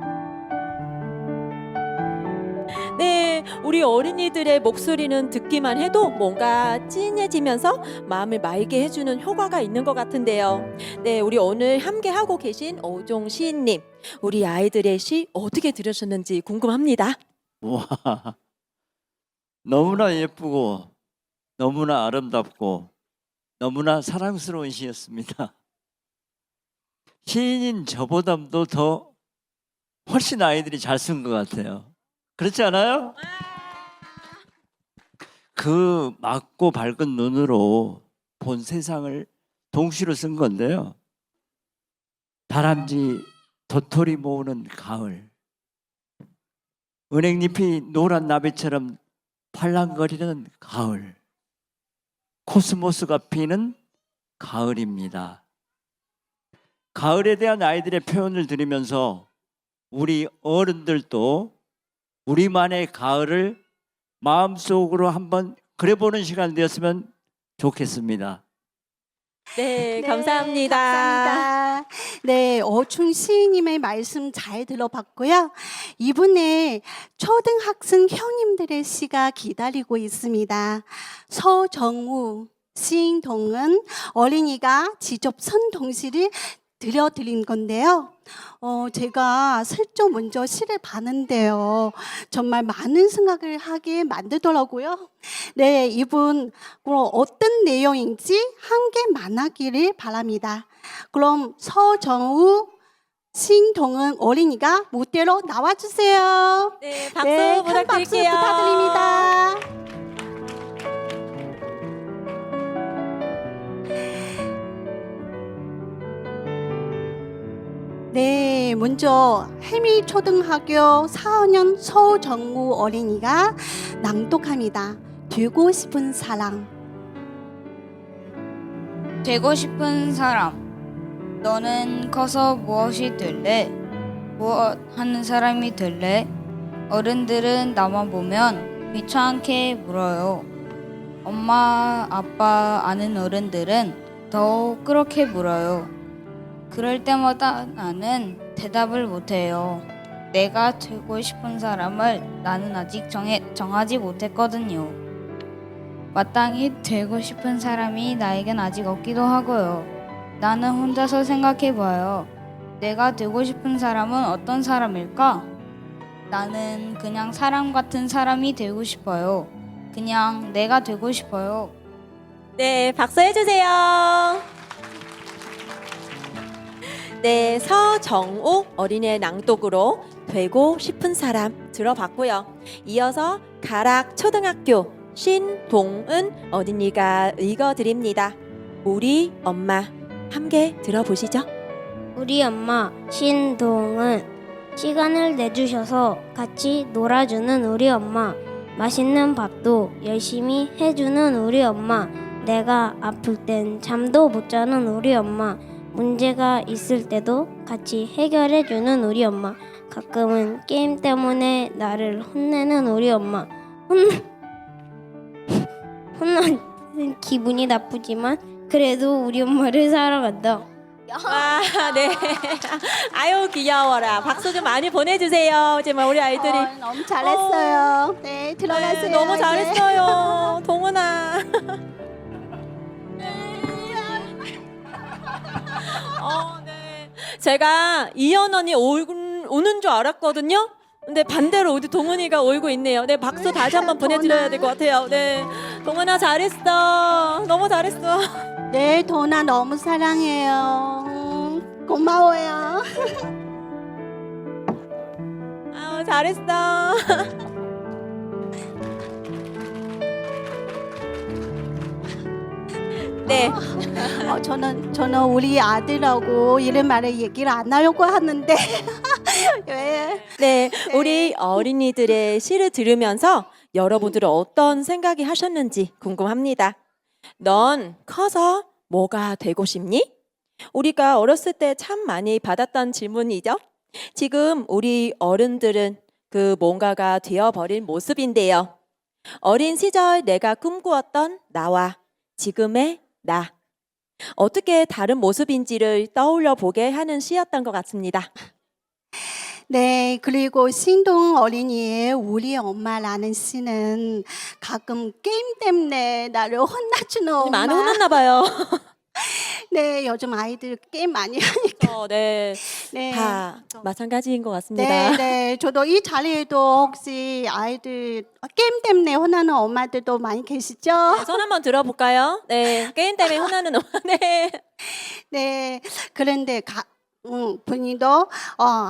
네, 우리 어린이들의 목소리는 듣기만 해도 뭔가 찐해지면서 마음을 맑게 해주는 효과가 있는 것 같은데요. 네, 우리 오늘 함께 하고 계신 오종 시인님, 우리 아이들의 시 어떻게 들으셨는지 궁금합니다. 와, 너무나 예쁘고 너무나 아름답고 너무나 사랑스러운 시였습니다. 시인인 저보다도 더 훨씬 아이들이 잘 쓴 것 같아요. 그렇지 않아요? 그 맑고 밝은 눈으로 본 세상을 동시로 쓴 건데요. 다람쥐, 도토리 모으는 가을, 은행잎이 노란 나비처럼 팔랑거리는 가을, 코스모스가 피는 가을입니다. 가을에 대한 아이들의 표현을 들으면서 우리 어른들도 우리만의 가을을 마음속으로 한번 그려보는 시간 되었으면 좋겠습니다. 네, 감사합니다. 감사합니다. 네, 어충 시인님의 말씀 잘 들어봤고요. 이분의 초등학생 형님들의 시가 기다리고 있습니다. 서정우 시인동은 어린이가 직접 쓴 동시를 들려드린 건데요. 제가 슬쩍 먼저 시를 봤는데요. 정말 많은 생각을 하게 만들더라고요. 네, 이분 그럼 어떤 내용인지 함께 만나기를 바랍니다. 그럼 서정우 신동은 어린이가 무대로 나와주세요. 네, 박수 네, 큰 박수 부탁드릴게요. 부탁드립니다. 네, 먼저 해미초등학교 4학년 서정우 어린이가 낭독합니다. 되고 싶은 사람. 되고 싶은 사람. 너는 커서 무엇이 될래? 무엇 하는 사람이 될래? 어른들은 나만 보면 귀찮게 물어요. 엄마, 아빠 아는 어른들은 더욱 그렇게 물어요. 그럴 때마다 나는 대답을 못해요. 내가 되고 싶은 사람을 나는 아직 정하지 못했거든요. 마땅히 되고 싶은 사람이 나에겐 아직 없기도 하고요. 나는 혼자서 생각해봐요. 내가 되고 싶은 사람은 어떤 사람일까? 나는 그냥 사람 같은 사람이 되고 싶어요. 그냥 내가 되고 싶어요. 네, 박수 해주세요. 네, 서정옥 어린이의 낭독으로 되고 싶은 사람 들어봤고요. 이어서 가락 초등학교 신동은 어린이가 읽어드립니다. 우리 엄마 함께 들어보시죠. 우리 엄마 신동은 시간을 내주셔서 같이 놀아주는 우리 엄마, 맛있는 밥도 열심히 해주는 우리 엄마, 내가 아플 땐 잠도 못 자는 우리 엄마, 문제가 있을 때도 같이 해결해주는 우리 엄마, 가끔은 게임 때문에 나를 혼내는 우리 엄마. 혼나는 기분이 나쁘지만 그래도 우리 엄마를 사랑한다. 아, 네. 아유, 귀여워라. 박수 좀 많이 보내주세요. 정말 우리 아이들이. 너무 잘했어요. 네, 들어가세요. 네, 너무 이제. 잘했어요. 동은아. 네. 제가 이현 언니 오는 줄 알았거든요. 근데 반대로 우리 동은이가 울고 있네요. 네, 박수 다시 한번 보내드려야 될 것 같아요. 네, 동은아 잘했어. 너무 잘했어. 네, 도나 너무 사랑해요. 고마워요. 아우, 잘했어. 네. 저는 우리 아들하고 이런 말을 얘기를 안 하려고 하는데 왜? 네, 우리 어린이들의 시를 들으면서 여러분들은 어떤 생각이 하셨는지 궁금합니다. 넌 커서 뭐가 되고 싶니? 우리가 어렸을 때 참 많이 받았던 질문이죠. 지금 우리 어른들은 그 뭔가가 되어버린 모습인데요. 어린 시절 내가 꿈꾸었던 나와 지금의 나. 어떻게 다른 모습인지를 떠올려 보게 하는 시였던 것 같습니다. 네, 그리고 신동 어린이의 우리 엄마라는 시는 가끔 게임 때문에 나를 혼나주는 엄마. 많이 혼났나 봐요. 네, 요즘 아이들 게임 많이 하니까. 네, 네. 다 마찬가지인 것 같습니다. 네, 네. 저도 이 자리에도 혹시 아이들 게임 때문에 혼나는 엄마들도 많이 계시죠? 네, 손 한번 들어볼까요? 네, 게임 때문에 혼나는 엄마. 네. 네. 그런데 본인도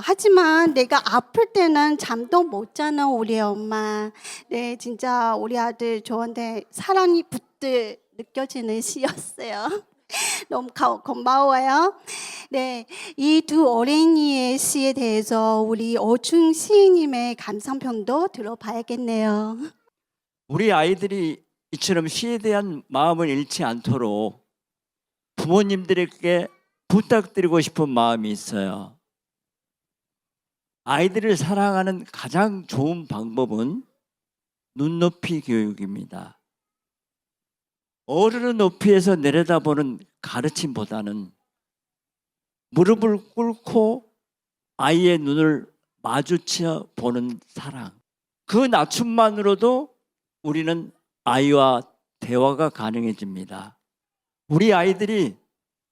하지만 내가 아플 때는 잠도 못 자는 우리 엄마. 네, 진짜 우리 아들 저한테 사랑이 붙들 느껴지는 시였어요. 너무 고마워요. 네, 이 두 어린이의 시에 대해서 우리 어충 시인님의 감상평도 들어봐야겠네요. 우리 아이들이 이처럼 시에 대한 마음을 잃지 않도록 부모님들에게 부탁드리고 싶은 마음이 있어요. 아이들을 사랑하는 가장 좋은 방법은 눈높이 교육입니다. 어른의 높이에서 내려다보는 가르침보다는 무릎을 꿇고 아이의 눈을 마주쳐 보는 사랑. 그 낮춤만으로도 우리는 아이와 대화가 가능해집니다. 우리 아이들이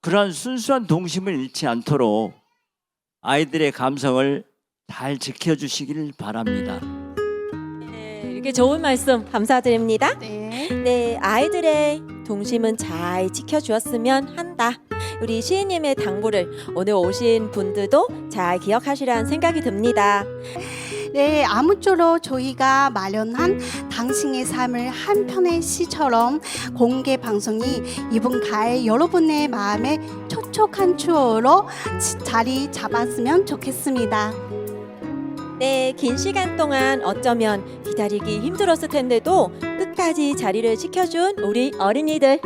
그러한 순수한 동심을 잃지 않도록 아이들의 감성을 잘 지켜주시길 바랍니다. 네, 이렇게 좋은 말씀 감사드립니다. 네. 네, 아이들의 동심은 잘 지켜주었으면 한다. 우리 시인님의 당부를 오늘 오신 분들도 잘 기억하시라는 생각이 듭니다. 네, 아무쪼록 저희가 마련한 당신의 삶을 한 편의 시처럼 공개 방송이 이번 가을 여러분의 마음에 촉촉한 추억으로 자리 잡았으면 좋겠습니다. 네, 긴 시간 동안 어쩌면 기다리기 힘들었을 텐데도 끝까지 자리를 지켜준 우리 어린이들,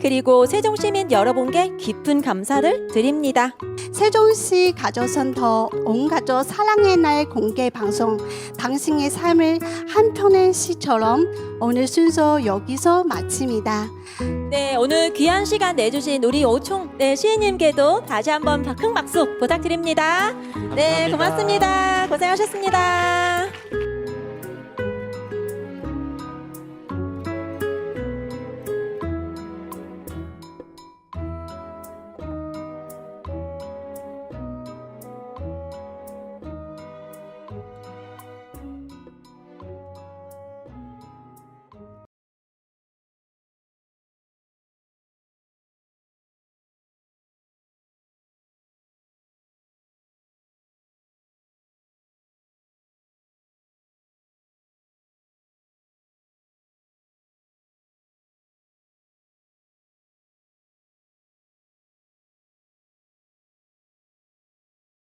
그리고 세종시민 여러분께 깊은 감사를 드립니다. 세종시 가족센터 온 가족 사랑의 날 공개 방송 당신의 삶을 한 편의 시처럼 오늘 순서 여기서 마칩니다. 네, 오늘 귀한 시간 내주신 우리 오총 시인님께도 다시 한번 큰 박수 부탁드립니다. 네, 감사합니다. 고맙습니다. 고생하셨습니다.